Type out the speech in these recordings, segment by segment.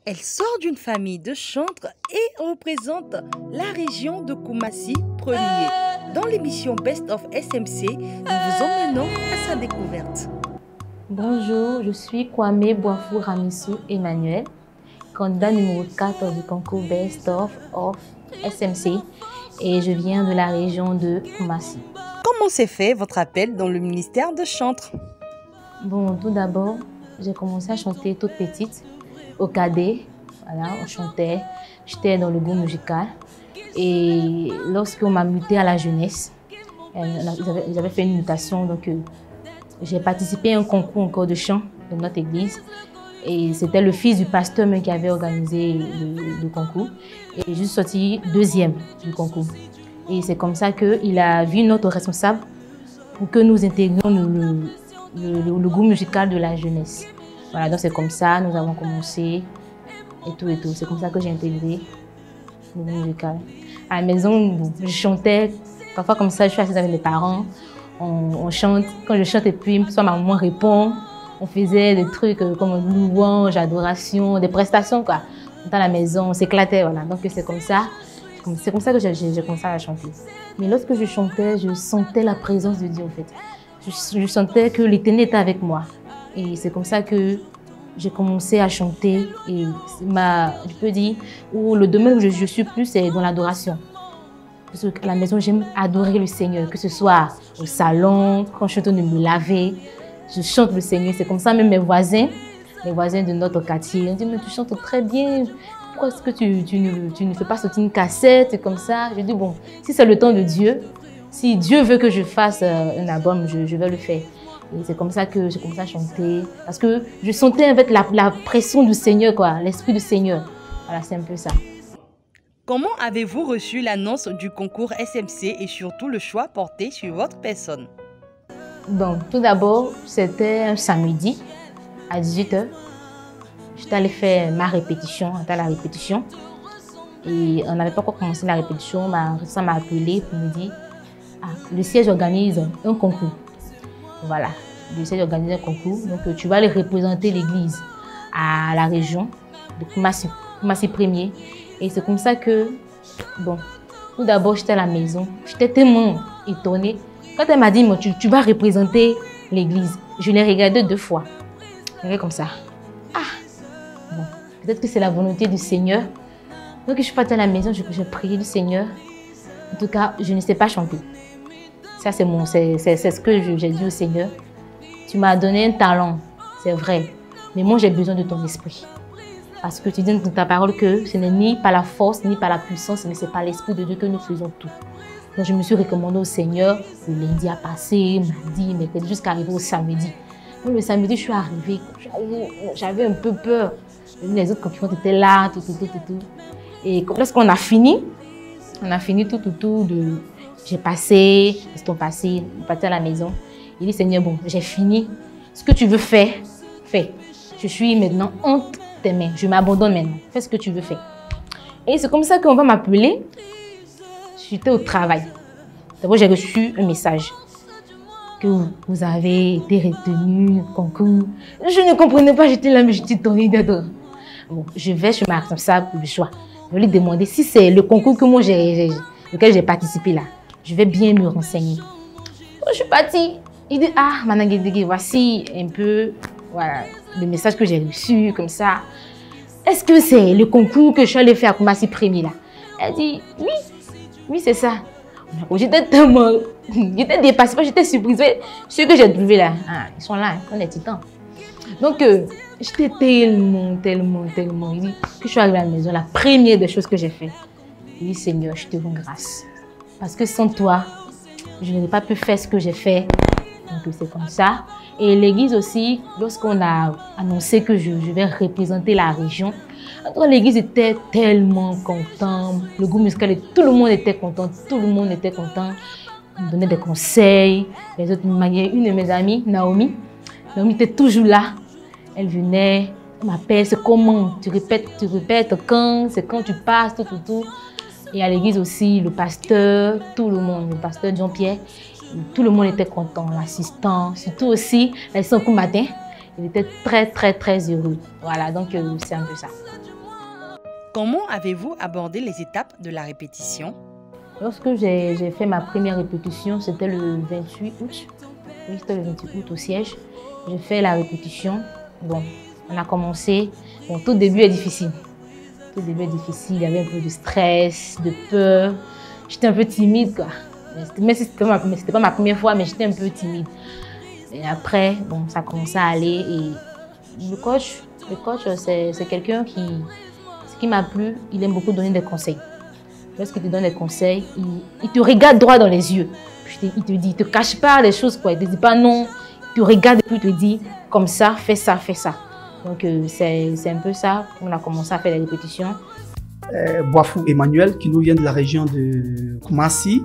Elle sort d'une famille de chantres et représente la région de Koumassi, premier. Dans l'émission Best of SMC, nous vous emmenons à sa découverte. Bonjour, je suis Kwame Boafou Ramissou Emmanuel, candidat numéro 4 du concours Best of SMC et je viens de la région de Koumassi. Comment s'est fait votre appel dans le ministère de chantres? Bon, tout d'abord, j'ai commencé à chanter toute petite, au cadet, voilà, on chantait, j'étais dans le groupe musical. Et lorsqu'on m'a muté à la jeunesse, ils avaient fait une mutation, donc j'ai participé à un concours encore de chant de notre église. Et c'était le fils du pasteur qui avait organisé le concours. Et je suis sortie deuxième du concours. Et c'est comme ça qu'il a vu notre responsable pour que nous intégrions le groupe musical de la jeunesse. Voilà, donc c'est comme ça, nous avons commencé et tout et tout. C'est comme ça que j'ai intégré le groupe musical. À la maison, je chantais, parfois comme ça, je suis assise avec mes parents, on chante. Quand je chante et puis soit ma maman répond, on faisait des trucs comme louange, adoration, des prestations quoi. Dans la maison, on s'éclatait, voilà. Donc c'est comme ça que j'ai commencé à chanter. Mais lorsque je chantais, je sentais la présence de Dieu en fait. Je sentais que l'Éternel était avec moi. Et c'est comme ça que j'ai commencé à chanter. Et je peux dire, le domaine où je suis plus, c'est dans l'adoration. Parce qu'à la maison, j'aime adorer le Seigneur. Que ce soit au salon, quand je suis en train de me laver, je chante le Seigneur. C'est comme ça, même mes voisins de notre quartier, ils disent, mais tu chantes très bien. Pourquoi est-ce que tu ne fais pas sortir une cassette comme ça? Je dis, bon, si c'est le temps de Dieu, si Dieu veut que je fasse un album, je vais le faire. Et c'est comme ça que j'ai commencé à chanter. Parce que je sentais avec la pression du Seigneur, quoi, l'esprit du Seigneur. Voilà, c'est un peu ça. Comment avez-vous reçu l'annonce du concours SMC et surtout le choix porté sur votre personne? Donc, tout d'abord, c'était un samedi à 18 h. J'étais allée faire ma répétition, et on n'avait pas encore commencé la répétition. Ça m'a appelé pour me dire le siège organise un concours. Voilà, le siège organise un concours. Donc, tu vas aller représenter l'église à la région de Koumassi premier. Et c'est comme ça que, bon, tout d'abord, j'étais à la maison. J'étais tellement étonnée. Quand elle m'a dit, tu vas représenter l'église, je l'ai regardé 2 fois. Regardé comme ça. Bon, peut-être que c'est la volonté du Seigneur. Donc, je suis partie à la maison, j'ai prié du Seigneur. En tout cas, je ne sais pas chanter. Ça, c'est ce que j'ai dit au Seigneur. Tu m'as donné un talent, c'est vrai. Mais moi, j'ai besoin de ton esprit. Parce que tu dis dans ta parole que ce n'est ni par la force, ni par la puissance, mais c'est par l'Esprit de Dieu que nous faisons tout. Donc, je me suis recommandée au Seigneur. Le lundi a passé, mardi, mercredi, jusqu'à arriver au samedi. Donc, le samedi, je suis arrivée. J'avais un peu peur. Les autres concurrents étaient là, tout. Et lorsqu'on a fini, tout. J'ai passé, on est parti à la maison. Il dit, Seigneur, bon, j'ai fini. Ce que tu veux faire, fais. Je suis maintenant entre tes mains. Je m'abandonne maintenant. Fais ce que tu veux faire. Et c'est comme ça qu'on va m'appeler. J'étais au travail. D'abord, j'ai reçu un message que vous avez été retenu au concours. Je ne comprenais pas, j'étais là, mais j'étais tombée dedans. Bon, je vais chez ma responsable pour le choix. Je vais lui demander si c'est le concours auquel j'ai participé là. Je vais bien me renseigner. Donc, je suis partie. Il dit, Manangédégué, voici un peu voilà, le message que j'ai reçu, comme ça. Est-ce que c'est le concours que je suis allée faire à Koumassi premier là? Elle dit, oui, c'est ça. J'étais dépassée, j'étais surprise. Ce que j'ai trouvé là, ils sont là, on est titans. Donc, j'étais tellement. Il dit que je suis arrivée à la maison, la première des choses que j'ai fait. Il dit, Seigneur, je te rends grâce. Parce que sans toi, je n'aurais pas pu faire ce que j'ai fait. Donc, c'est comme ça. Et l'église aussi, lorsqu'on a annoncé que je vais représenter la région, l'église était tellement contente. Le groupe musical, tout le monde était content. Tout le monde était content. On me donnait des conseils. Les autres, une de mes amies, Naomi était toujours là. Elle venait, elle m'appelle, c'est comment? Tu répètes quand? C'est quand tu passes, tout. Et à l'église aussi, le pasteur, tout le monde, le pasteur Jean-Pierre, tout le monde était content, l'assistant, surtout aussi, l'assistant coup matin, il était très heureux. Voilà, donc c'est un peu ça. Comment avez-vous abordé les étapes de la répétition? Lorsque j'ai fait ma première répétition, c'était le 28 août. Oui, c'était le 28 août au siège. J'ai fait la répétition. Bon, on a commencé. Bon, tout début est difficile. Tout début est difficile. Il y avait un peu de stress, de peur. J'étais un peu timide, quoi. Mais c'était pas ma première fois, mais j'étais un peu timide. Et après, bon, ça a commencé à aller. Et le coach c'est quelqu'un qui... Ce qui m'a plu, il aime beaucoup donner des conseils. Lorsqu'il te donne des conseils, il te regarde droit dans les yeux. Il te dit, il ne te cache pas les choses, quoi. Il ne te dit pas non. Il te regarde et puis il te dit, comme ça, fais ça, fais ça. Donc c'est un peu ça. On a commencé à faire les répétitions. Boafou Emmanuel, qui nous vient de la région de Koumassi.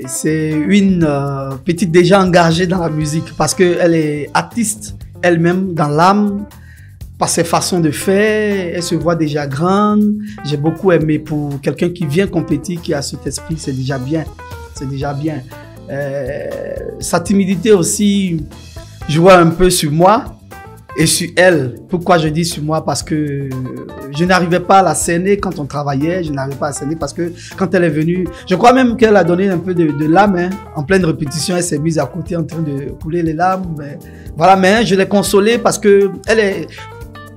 C'est une petite déjà engagée dans la musique parce qu'elle est artiste elle-même dans l'âme. Par ses façons de faire, elle se voit déjà grande. J'ai beaucoup aimé pour quelqu'un qui vient compétir, qui a cet esprit, c'est déjà bien. C'est déjà bien. Sa timidité aussi jouait un peu sur moi et sur elle. Pourquoi je dis sur moi? Parce que je n'arrivais pas à la cerner quand on travaillait. Je n'arrivais pas à la cerner parce que quand elle est venue, je crois même qu'elle a donné un peu de larmes. Hein. En pleine répétition, elle s'est mise à côté en train de couler les larmes. Mais, voilà, mais je l'ai consolée parce que elle est...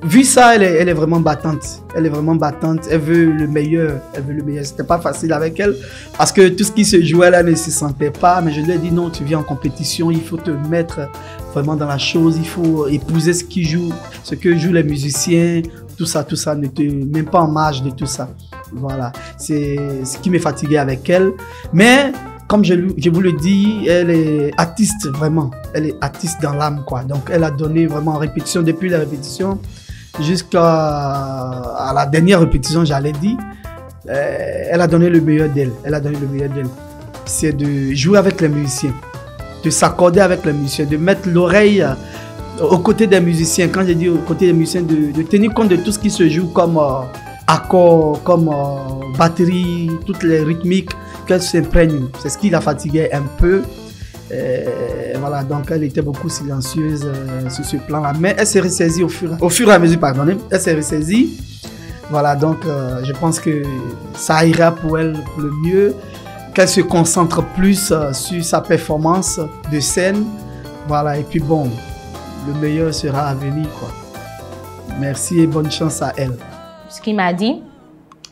Vu ça, elle est vraiment battante. Elle est vraiment battante. Elle veut le meilleur. Elle veut le meilleur. C'était pas facile avec elle parce que tout ce qui se jouait là ne se sentait pas. Mais je lui ai dit non, tu viens en compétition. Il faut te mettre vraiment dans la chose. Il faut épouser ce que jouent les musiciens. Tout ça, ne te mets pas en marge de tout ça. Voilà. C'est ce qui me fatiguait avec elle. Mais comme je vous le dis, elle est artiste vraiment. Elle est artiste dans l'âme, quoi. Donc elle a donné vraiment en répétition depuis la répétition. Jusqu'à la dernière répétition, j'allais dire, elle a donné le meilleur d'elle. Elle a donné le meilleur d'elle. C'est de jouer avec les musiciens, de s'accorder avec les musiciens, de mettre l'oreille aux côtés des musiciens. Quand je dis aux côtés des musiciens, de tenir compte de tout ce qui se joue comme accords, comme batterie, toutes les rythmiques, qu'elle s'imprègne. C'est ce qui la fatiguait un peu. Voilà, donc elle était beaucoup silencieuse sur ce plan-là, mais elle s'est ressaisie au fur et à mesure, pardonnez, elle s'est ressaisie. Voilà, donc je pense que ça ira pour elle pour le mieux, qu'elle se concentre plus sur sa performance de scène. Voilà, et puis bon, le meilleur sera à venir, quoi. Merci et bonne chance à elle. Ce qu'il m'a dit,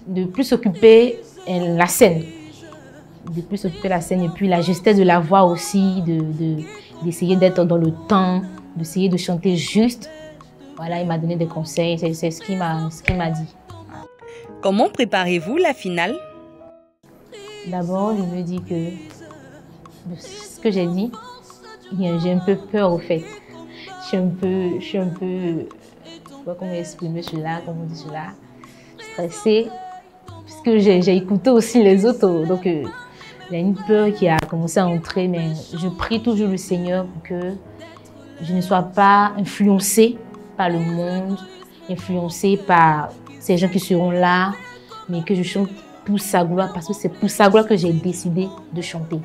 de plus s'occuper de la scène. De plus s'occuper de la scène et puis la justesse de la voix aussi, d'essayer d'être dans le temps, d'essayer de chanter juste. Voilà, il m'a donné des conseils, c'est ce qu'il m'a dit. Comment préparez-vous la finale? D'abord, je me dis que ce que j'ai dit, j'ai un peu peur au fait. Je suis un peu, je sais pas comment exprimer cela, comment dire cela, stressée, puisque j'ai écouté aussi les autres, donc il y a une peur qui a commencé à entrer, mais je prie toujours le Seigneur pour que je ne sois pas influencée par le monde, influencée par ces gens qui seront là, mais que je chante pour sa gloire, parce que c'est pour sa gloire que j'ai décidé de chanter.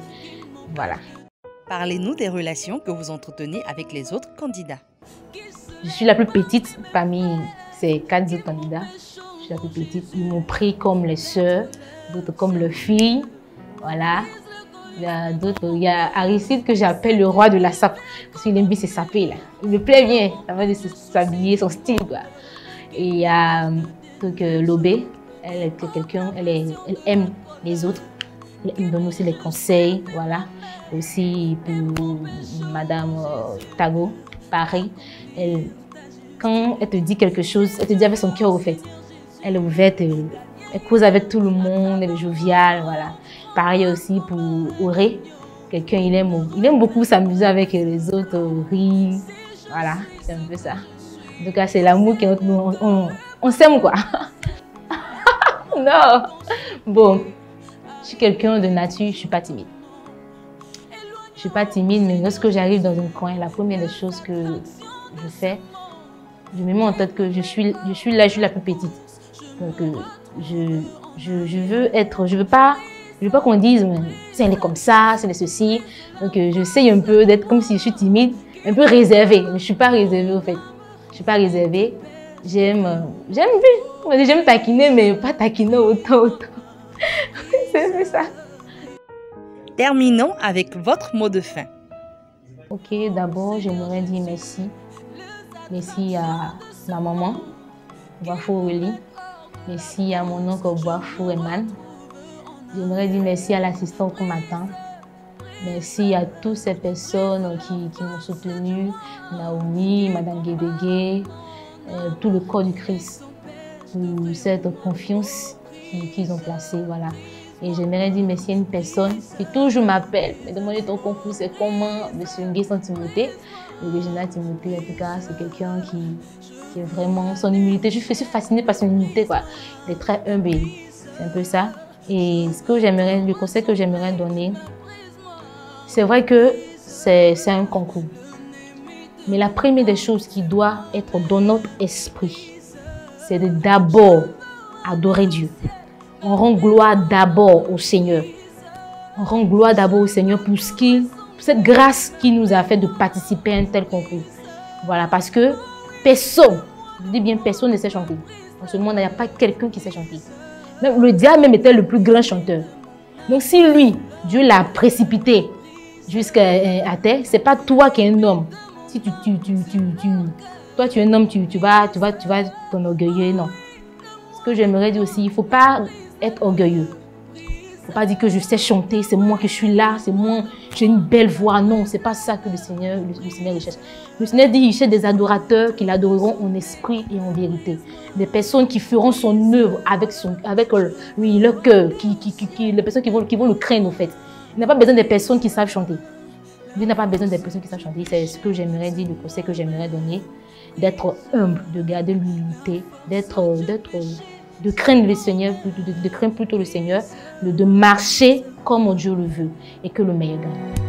Voilà. Parlez-nous des relations que vous entretenez avec les autres candidats. Je suis la plus petite parmi ces 4 autres candidats. Je suis la plus petite. Ils m'ont pris comme les sœurs, d'autres comme leurs filles. Voilà. Il y a Aristide que j'appelle le roi de la sape. Parce qu'il aime bien se saper là. Il me plaît bien. Ça va de s'habiller, son style, quoi. Et il y a Lobé. Elle est quelqu'un, elle aime les autres. Elle me donne aussi des conseils. Voilà. Aussi pour Madame Tago, pareil. Quand elle te dit quelque chose, elle te dit avec son cœur au fait. Elle est ouverte, elle cause avec tout le monde, elle est joviale, voilà. Pareil aussi pour Auré, quelqu'un, il aime beaucoup s'amuser avec les autres, rire, voilà, c'est un peu ça. En tout cas, c'est l'amour qui est entre nous, on s'aime quoi. Non, bon, je suis quelqu'un de nature, je ne suis pas timide. Je ne suis pas timide, mais lorsque j'arrive dans un coin, la première des choses que je fais, je me mets en tête que je suis la plus petite. Donc, je veux être, je veux pas qu'on dise, elle est comme ça, c'est ceci. Donc, j'essaye un peu d'être comme si je suis timide, un peu réservée. Mais je ne suis pas réservée, au fait. Je ne suis pas réservée. J'aime taquiner, mais pas taquiner autant. C'est ça. Terminons avec votre mot de fin. Ok, d'abord, j'aimerais dire merci. Merci à ma maman, Boafou Aurélie. Merci à mon oncle Boafou Eman. J'aimerais dire merci à l'assistant qu'on m'attend. Merci à toutes ces personnes qui m'ont soutenu, Naomi, Madame Guébégué, tout le corps du Christ, pour cette confiance qu'ils ont placée. Voilà. Et j'aimerais dire merci à une personne qui toujours m'appelle, me demande ton concours, c'est comment, Monsieur Nguessan Timothée, le régional Timothée, en tout cas, c'est quelqu'un qui est vraiment, son humilité, je suis fascinée par son humilité, quoi. Il est très humble, c'est un peu ça. Et le conseil que j'aimerais donner, c'est vrai que c'est un concours. Mais la première des choses qui doit être dans notre esprit, c'est de d'abord adorer Dieu. On rend gloire d'abord au Seigneur. On rend gloire d'abord au Seigneur pour cette grâce qu'il nous a fait de participer à un tel concours. Voilà, parce que personne, je dis bien personne ne sait chanter. Dans ce monde, il n'y a pas quelqu'un qui sait chanter. Même le diable même était le plus grand chanteur. Donc si lui, Dieu l'a précipité jusqu'à terre, ce n'est pas toi qui es un homme. Si toi tu es un homme, tu vas t'enorgueillir, non. Ce que j'aimerais dire aussi, il ne faut pas être orgueilleux. Il ne faut pas dire que je sais chanter, c'est moi que je suis là, c'est moi, j'ai une belle voix. Non, ce n'est pas ça que le Seigneur recherche. Le Seigneur dit qu'il cherche des adorateurs qui l'adoreront en esprit et en vérité. Des personnes qui feront son œuvre avec leur cœur, les personnes qui vont le craindre, en fait. Il n'a pas besoin des personnes qui savent chanter. Il n'a pas besoin des personnes qui savent chanter. C'est ce que j'aimerais dire, le conseil que j'aimerais donner. D'être humble, de garder l'humilité, de craindre le Seigneur, de craindre plutôt le Seigneur, de marcher comme Dieu le veut et que le meilleur gagne.